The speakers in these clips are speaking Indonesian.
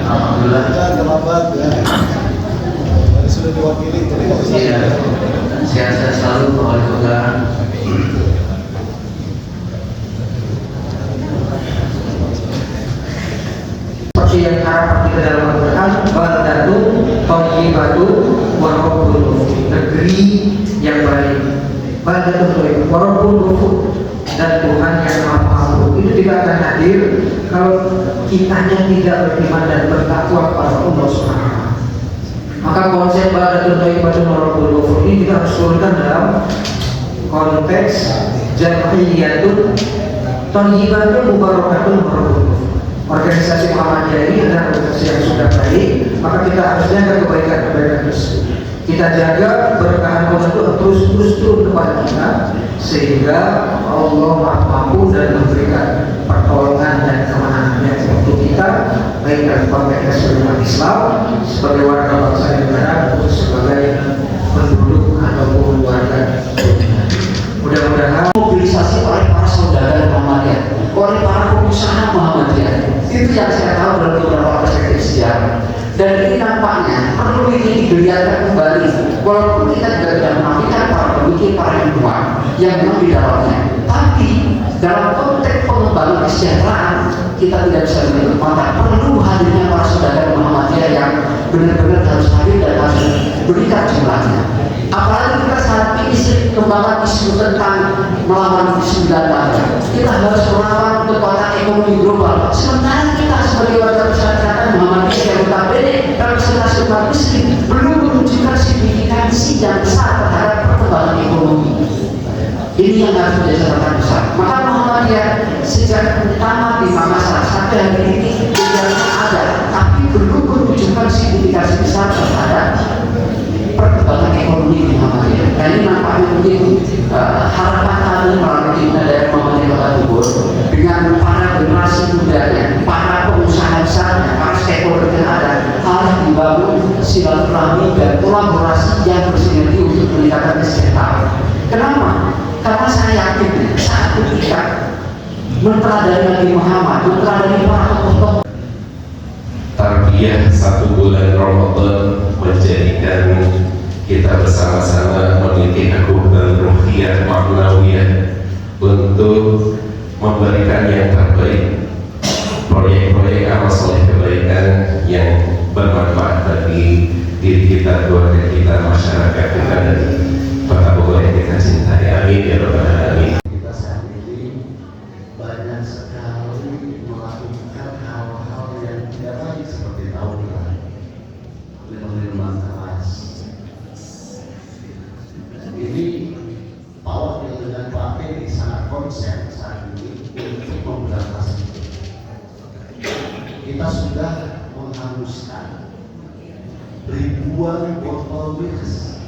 Alhamdulillah. Terlambat ya. Sudah diwakili, jadi nggak bisa. Iya. Sehat-sehat selalu Pak Wali Kota. Seperti yang harapan kita dalam Al-Quran, Baldatu, Thayyibatu, wa Rabbul Ghafur. Negeri yang baik. Baldatu Thayyibatu, wa Rabbul Ghafur. Dan Tuhan yang Maha Pengampun. Itu tidak akan hadir kalau kitanya tidak beriman dan bertakwa kepada Allah Subhanahu. Maka konsep Baldatu Thayyibatu wa Rabbul Ghafur ini kita harus turunkan dalam konteks Jam'iyatun Thayyibatun Mubarakatun wa Rabbul Ghafur. Organisasi Muhammadiyah ini adalah organisasi yang sudah baik, maka kita harus jaga kebaikan-kebaikan tersebut. Kita jaga berkahan Allah itu terus turun kepada kita, sehingga Allah Maha Mampu dan memberikan pertolongan dan kemenangannya untuk kita, baik dalam konteks umat Islam sebagai warga bangsa dan negara maupun sebagai penduduk ataupun warga dunia. Mudah-mudahan mobilisasi oleh para saudara Muhammadiyah, oleh para pengusaha Muhammadiyah, itu yang saya tahu dalam beberapa perspektif sejarah. Dan ini nampaknya perlu ini digeliatkan kembali, walaupun kita juga tidak menafikan para pemikir, para ilmuwan yang memang di dalamnya. Tapi dalam konteks pengembangan kesejahteraan kita tidak bisa menutup mata perlu hadirnya para saudara Muhammadiyah yang benar-benar harus hadir dan harus berikan jumlahnya. Apalagi kita saat ini kembangan isu tentang melawan isu data, kita harus melawan kekuatan ekonomi global. Sementara kita sebagai warga masyarakat Muhammadiyah yang notabene representasi umat muslim belum menunjukkan signifikansi yang besar terhadap perkembangan ekonomi. Ini yang harus menjadi catatan besar. Maka Muhammadiyah sejak utama di masa sampai hari ini tidak ada, tapi belum menunjukkan signifikansi besar terhadap perkembangan ekonomi di Muhammadiyah. Dan ini nampaknya mungkin harapan kami melalui daerah Muhammadiyah Kota Bogor dengan para generasi mudanya, para pengusaha besarnya, para stakeholder yang ada harus dibangun silaturahmi dan kolaborasi yang bersinergi untuk meningkatkan kesejahteraan. Kenapa? Karena saya yakin saat kita meneladani Nabi Muhammad, meneladani para tokoh-tokoh tarbiyah 1 bulan Ramadan menjadikan kita bersama-sama memiliki kebutuhan ruhiyah maknawiyah untuk memberikan yang terbaik, proyek-proyek amal soleh kebaikan yang bermanfaat bagi diri kita, keluarga kita, masyarakat kita, dan Kota Bogor yang kita cintai. Amin ya rabbal alamin. Kita saat ini banyak sekali melakukan hal-hal yang tidak baik seperti tawuran, minuman keras. Ini Pak Wakil dengan Pak Teddy sangat konsen saat ini untuk memberantas itu. Kita sudah menghanguskan ribuan botol miras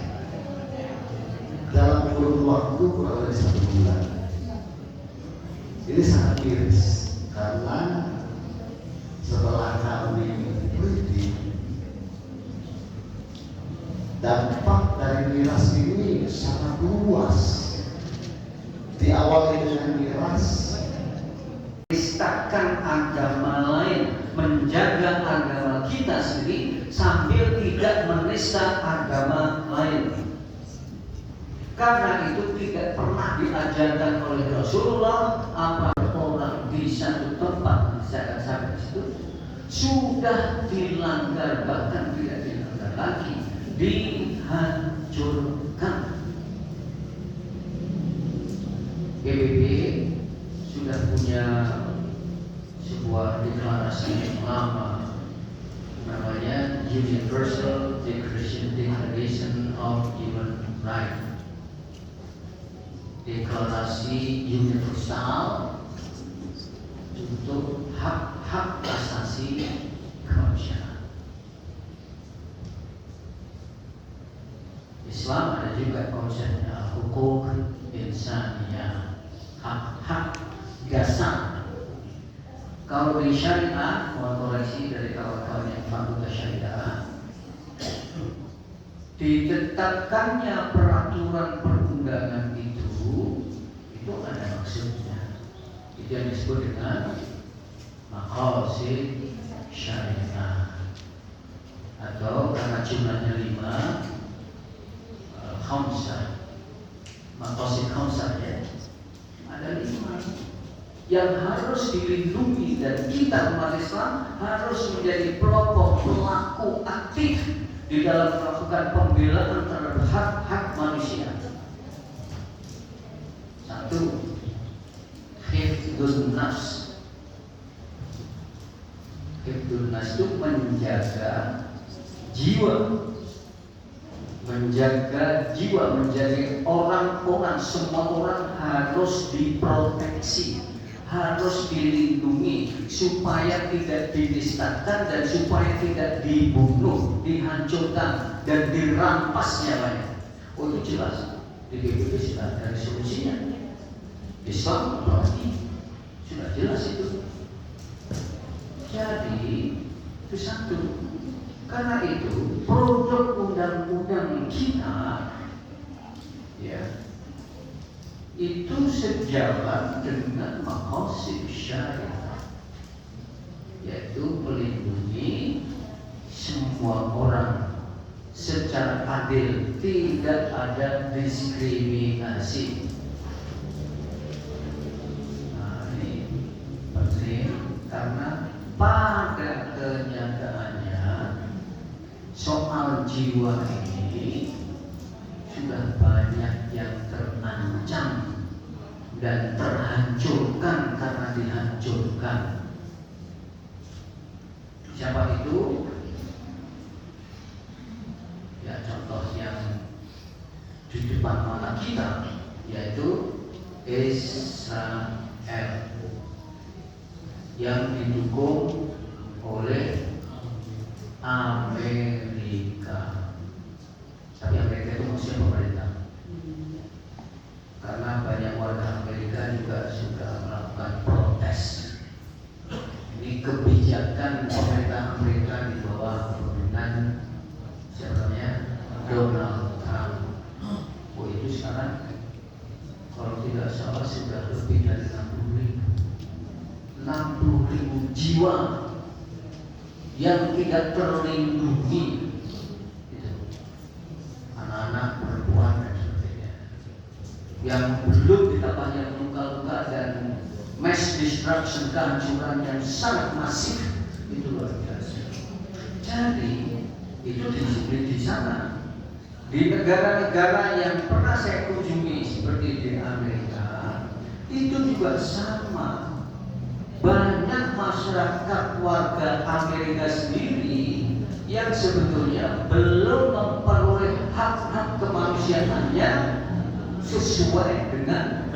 dalam kurun waktu kurang lebih 1 bulan. Ini sangat miris karena setelah kami teliti, dampak dari miras ini sangat luas. Diawali dengan miras, menistakan agama lain, menjaga agama kita sendiri sambil tidak menista agama lain. Karena itu tidak pernah diajarkan oleh Rasulullah apa orang di satu tempat misalkan sampai situ sudah dilanggar, bahkan tidak dilanggar lagi, dihancurkan. PBB sudah punya sebuah deklarasi yang lama, namanya Universal Declaration of Human Rights. Deklarasi universal untuk hak-hak asasi kemanusiaan. Islam ada juga konsepnya hukuk insaniyah, hak-hak dasar. Kalau di syariah, mohon koreksi dari kawan-kawan yang fakultas syariah, ditetapkannya peraturan perundangan itu ada maksudnya. Itu yang disebut dengan maqasid syariah. atau karena jumlahnya 5, khamsah, maqasid khamsah ya, ada 5 yang harus dilindungi, dan kita umat Islam harus menjadi pelopor pelaku aktif di dalam melakukan pembelaan terhadap hak-hak manusia. 1. Hifdzun nafs. Hifdzun nafs itu menjaga jiwa, menjadi orang-orang, semua orang harus diproteksi, harus dilindungi supaya tidak dinistakan dan supaya tidak dibunuh, dihancurkan dan dirampas nyawanya. Oh, itu jelas di PBB sudah ada resolusinya. Islam berarti sudah jelas itu. Jadi itu 1. Karena itu produk undang-undang kita ya itu sejalan dengan maqasid syariah, yaitu melindungi semua orang secara adil, tidak ada diskriminasi. Nah, ini penting karena pada kenyataannya soal jiwa ini sudah banyak yang terancam dan terhancurkan karena dihancurkan. Siapa itu? Ya, contoh yang di depan mata kita yaitu Israel yang didukung oleh Amerika. Tapi Amerika itu maksudnya pemerintah, karena banyak warga Amerika juga sudah melakukan protes. Ini kebijakan pemerintah Amerika di bawah pemerintahan siapa namanya, Donald Trump. Oh, itu sekarang kalau tidak salah sudah lebih dari 60.000 jiwa yang tidak terlindungi, anak-anak, perempuan dan sebagainya, yang belum ditambah yang luka-luka dan mass destruction, kehancuran yang sangat masif, itu luar biasa. Jadi itu disiplin di sana. Di negara-negara yang pernah saya kunjungi seperti di Amerika, itu juga sama. Banyak masyarakat warga Amerika sendiri yang sebetulnya belum memperoleh hak-hak kemanusiaannya sesuai dengan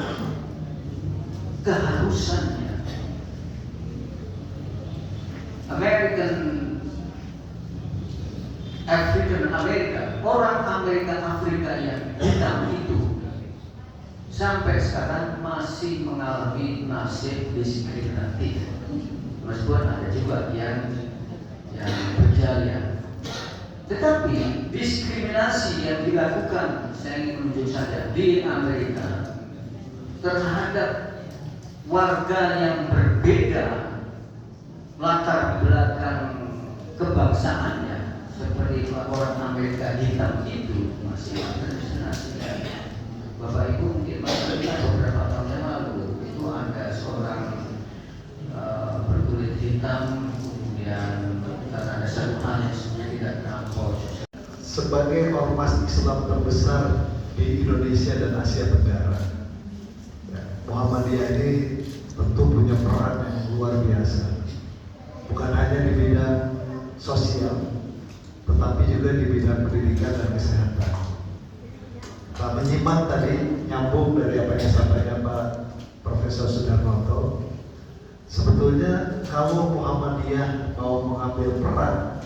keharusannya. African America, orang Amerika Afrika yang hitam itu sampai sekarang masih mengalami nasib diskriminatif. Meskipun ada juga yang berjaya. Tetapi diskriminasi yang dilakukan, saya ingin menunjuk saja, di Amerika terhadap warga yang berbeda latar belakang kebangsaannya, seperti orang Amerika hitam itu masih ada diskriminasi. Bapak Ibu mungkin masih ingat beberapa tahun yang lalu itu ada seorang berkulit hitam, kemudian karena ada satu hal yang sebenarnya tidak terlampau. Sebagai ormas Islam terbesar di Indonesia dan Asia Tenggara, ya, Muhammadiyah ini tentu punya peran yang luar biasa, bukan hanya di bidang sosial, tetapi juga di bidang pendidikan dan kesehatan. Nah, menyimak tadi, nyambung dari apa yang disampaikan Pak Profesor Sudarnoto, sebetulnya kalau Muhammadiyah mau mengambil peran